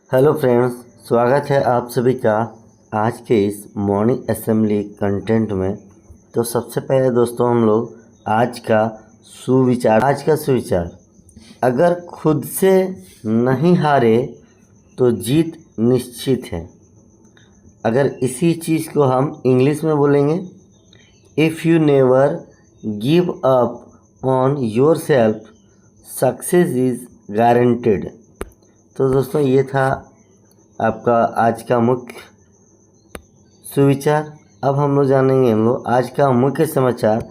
Hello friends, स्वागत है आप सभी का आज के इस मॉर्निंग असेंबली कंटेंट में। तो सबसे पहले दोस्तों हम लोग आज का सुविचार, अगर खुद से नहीं हारे तो जीत निश्चित है। अगर इसी चीज़ को हम इंग्लिश में बोलेंगे, if you never give up on your self success is guaranteed. तो दोस्तों ये था आपका आज का मुख्य सुविचार। अब हम लोग जानेंगे आज का मुख्य समाचार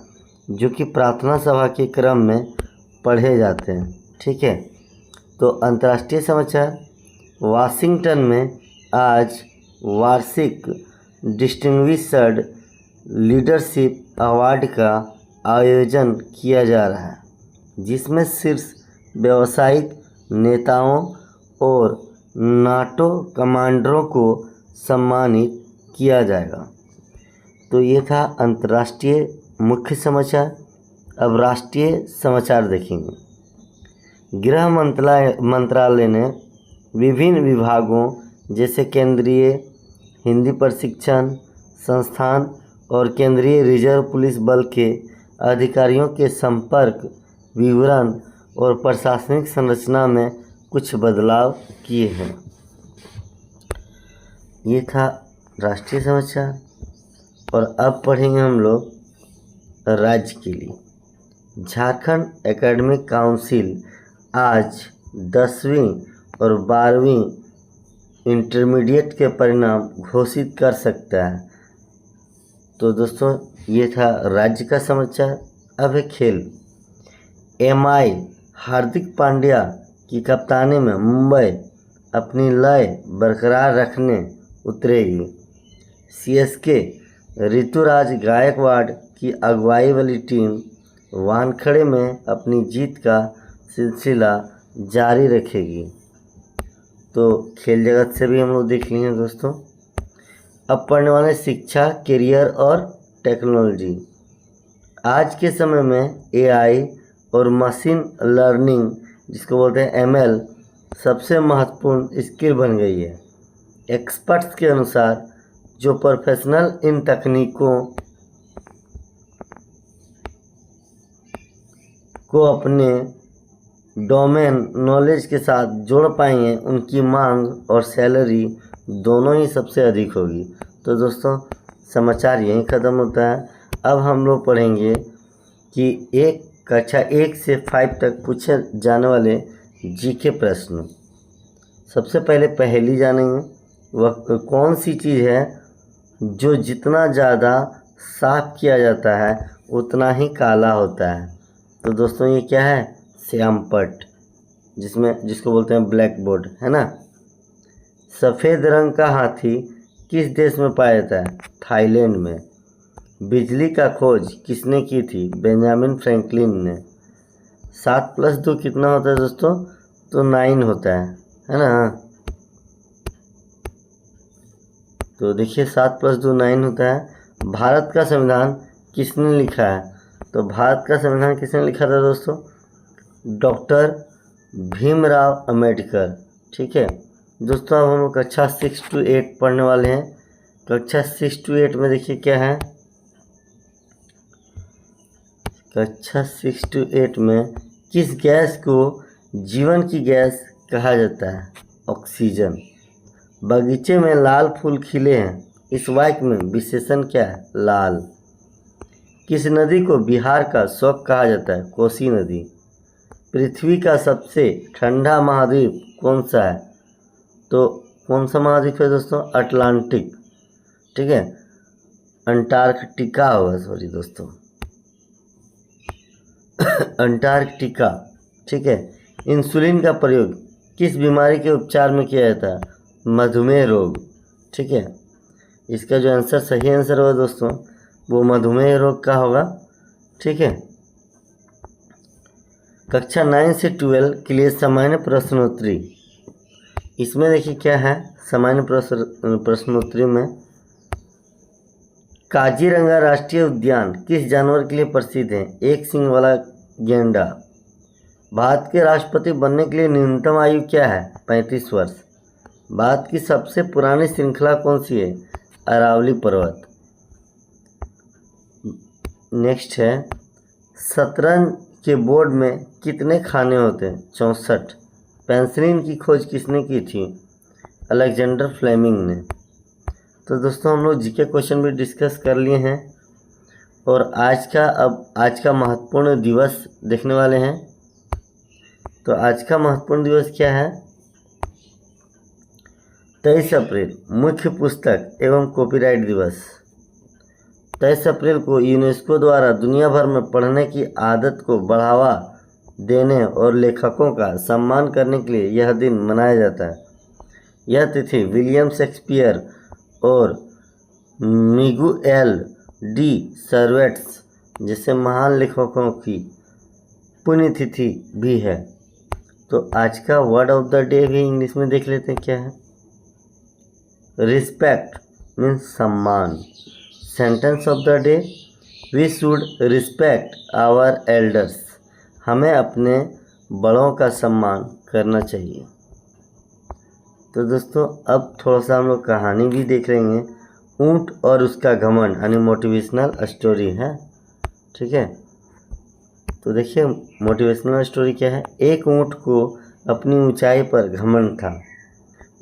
जो कि प्रार्थना सभा के क्रम में पढ़े जाते हैं। ठीक है, तो अंतर्राष्ट्रीय समाचार, वाशिंगटन में आज वार्षिक डिस्टिंग्विश्ड लीडरशिप अवार्ड का आयोजन किया जा रहा है, जिसमें शीर्ष व्यावसायिक नेताओं और नाटो कमांडरों को सम्मानित किया जाएगा। तो ये था अंतर्राष्ट्रीय मुख्य समाचार। अब राष्ट्रीय समाचार देखेंगे। गृह मंत्रालय ने विभिन्न विभागों जैसे केंद्रीय हिंदी प्रशिक्षण संस्थान और केंद्रीय रिजर्व पुलिस बल के अधिकारियों के संपर्क विवरण और प्रशासनिक संरचना में कुछ बदलाव किए हैं। ये था राष्ट्रीय समाचार। और अब पढ़ेंगे हम लोग राज्य के लिए। झारखंड एकेडमिक काउंसिल आज 10वीं और 12वीं इंटरमीडिएट के परिणाम घोषित कर सकता है। तो दोस्तों ये था राज्य का समाचार। अब है खेल। MI हार्दिक पांड्या की कप्तानी में मुंबई अपनी लय बरकरार रखने उतरेगी। CSK ऋतुराज गायकवाड़ की अगुवाई वाली टीम वानखेड़े में अपनी जीत का सिलसिला जारी रखेगी। तो खेल जगत से भी हम लोग देख लेंगे दोस्तों। अब पढ़ने वाले शिक्षा, करियर और टेक्नोलॉजी। आज के समय में AI और मशीन लर्निंग जिसको बोलते हैं ML सबसे महत्वपूर्ण स्किल बन गई है। एक्सपर्ट्स के अनुसार जो प्रोफेशनल इन तकनीकों को अपने डोमेन नॉलेज के साथ जोड़ पाएंगे, उनकी मांग और सैलरी दोनों ही सबसे अधिक होगी। तो दोस्तों समाचार यहीं ख़त्म होता है। अब हम लोग पढ़ेंगे कि कक्षा 1 से 5 तक पूछे जाने वाले GK प्रश्न। सबसे पहले पहेली जानेंगे। वह कौन सी चीज़ है जो जितना ज़्यादा साफ किया जाता है उतना ही काला होता है। तो दोस्तों ये क्या है? श्यामपट्ट, जिसको बोलते हैं ब्लैक बोर्ड, है ना। सफ़ेद रंग का हाथी किस देश में पाया जाता है? थाईलैंड में। बिजली का खोज किसने की थी? बेंजामिन फ्रैंकलिन ने। 7 + 2 कितना होता है दोस्तों? तो 9 होता है ना। तो देखिए 7 + 2 9 होता है। भारत का संविधान किसने लिखा है? तो भारत का संविधान किसने लिखा था दोस्तों? डॉक्टर भीमराव अंबेडकर। ठीक है दोस्तों, अब हम लोग कक्षा 6 से 8 पढ़ने वाले हैं। कक्षा 6 से 8 में देखिए क्या है। कक्षा 6 से 8 में किस गैस को जीवन की गैस कहा जाता है? ऑक्सीजन। बगीचे में लाल फूल खिले हैं, इस वाक्य में विशेषण क्या है? लाल। किस नदी को बिहार का शौक कहा जाता है? कोसी नदी। पृथ्वी का सबसे ठंडा महाद्वीप कौन सा है? तो कौन सा महाद्वीप है दोस्तों? अटलांटिक। ठीक है, अंटार्कटिका होगा, सॉरी दोस्तों अंटार्कटिका। ठीक है। इंसुलिन का प्रयोग किस बीमारी के उपचार में किया जाता है? मधुमेह रोग। ठीक है, इसका जो सही आंसर होगा दोस्तों वो मधुमेह रोग का होगा। ठीक है। कक्षा 9 से 12 के लिए सामान्य प्रश्नोत्तरी। इसमें देखिए क्या है सामान्य प्रश्नोत्तरी में। काजीरंगा राष्ट्रीय उद्यान किस जानवर के लिए प्रसिद्ध है? एक सींग वाला गेंडा। भारत के राष्ट्रपति बनने के लिए न्यूनतम आयु क्या है? 35 वर्ष। भारत की सबसे पुरानी श्रृंखला कौन सी है? अरावली पर्वत। नेक्स्ट है, शतरंज के बोर्ड में कितने खाने होते हैं? 64। पेंसिलिन की खोज किसने की थी? अलेक्जेंडर फ्लेमिंग ने। तो दोस्तों हम लोग जीके क्वेश्चन भी डिस्कस कर लिए हैं और आज का महत्वपूर्ण दिवस देखने वाले हैं। तो आज का महत्वपूर्ण दिवस क्या है? 23 अप्रैल मुख्य पुस्तक एवं कॉपीराइट दिवस। 23 अप्रैल को यूनेस्को द्वारा दुनिया भर में पढ़ने की आदत को बढ़ावा देने और लेखकों का सम्मान करने के लिए यह दिन मनाया जाता है। यह तिथि विलियम शेक्सपियर और मिगुएल डी सर्वेंटेस जैसे महान लेखकों की पुण्यतिथि भी है। तो आज का वर्ड ऑफ द डे भी इंग्लिश में देख लेते हैं क्या है। रिस्पेक्ट मीन्स सम्मान। Sentence of the day, we should respect our elders. हमें अपने बड़ों का सम्मान करना चाहिए। तो दोस्तों अब थोड़ा सा हम लोग कहानी भी देख रहे हैं, ऊंट और उसका घमंड यानी मोटिवेशनल स्टोरी है। ठीक है, तो देखिए मोटिवेशनल स्टोरी क्या है। एक ऊंट को अपनी ऊंचाई पर घमंड था।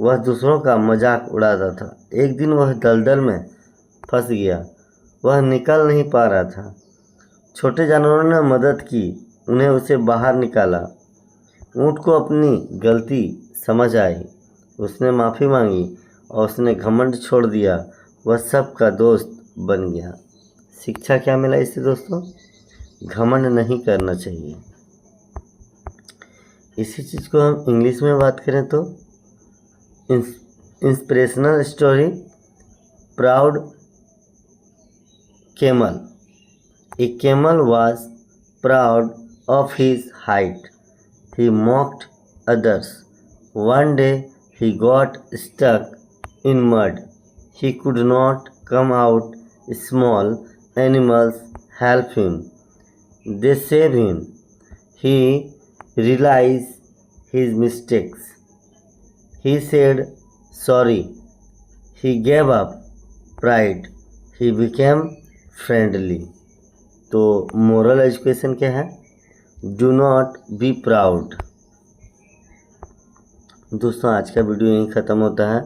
वह दूसरों का मजाक उड़ाता था। एक दिन वह दलदल में फंस गया। वह निकल नहीं पा रहा था। छोटे जानवरों ने मदद की, उन्हें उसे बाहर निकाला। ऊंट को अपनी गलती समझ आई। उसने माफ़ी मांगी और उसने घमंड छोड़ दिया। वह सबका दोस्त बन गया। शिक्षा क्या मिला इससे दोस्तों? घमंड नहीं करना चाहिए। इसी चीज़ को हम इंग्लिश में बात करें तो inspirational story, proud camel. A camel was proud of his height. He mocked others. One day he got stuck in mud. He could not come out. Small animals helped him. They saved him. He realized his mistakes. He said sorry. He gave up pride. He became friendly. तो moral education क्या है? Do not be proud. दोस्तों आज का video यहीं ख़त्म होता है।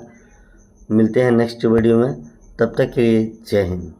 मिलते हैं नेक्स्ट वीडियो में, तब तक के लिए जय हिंद।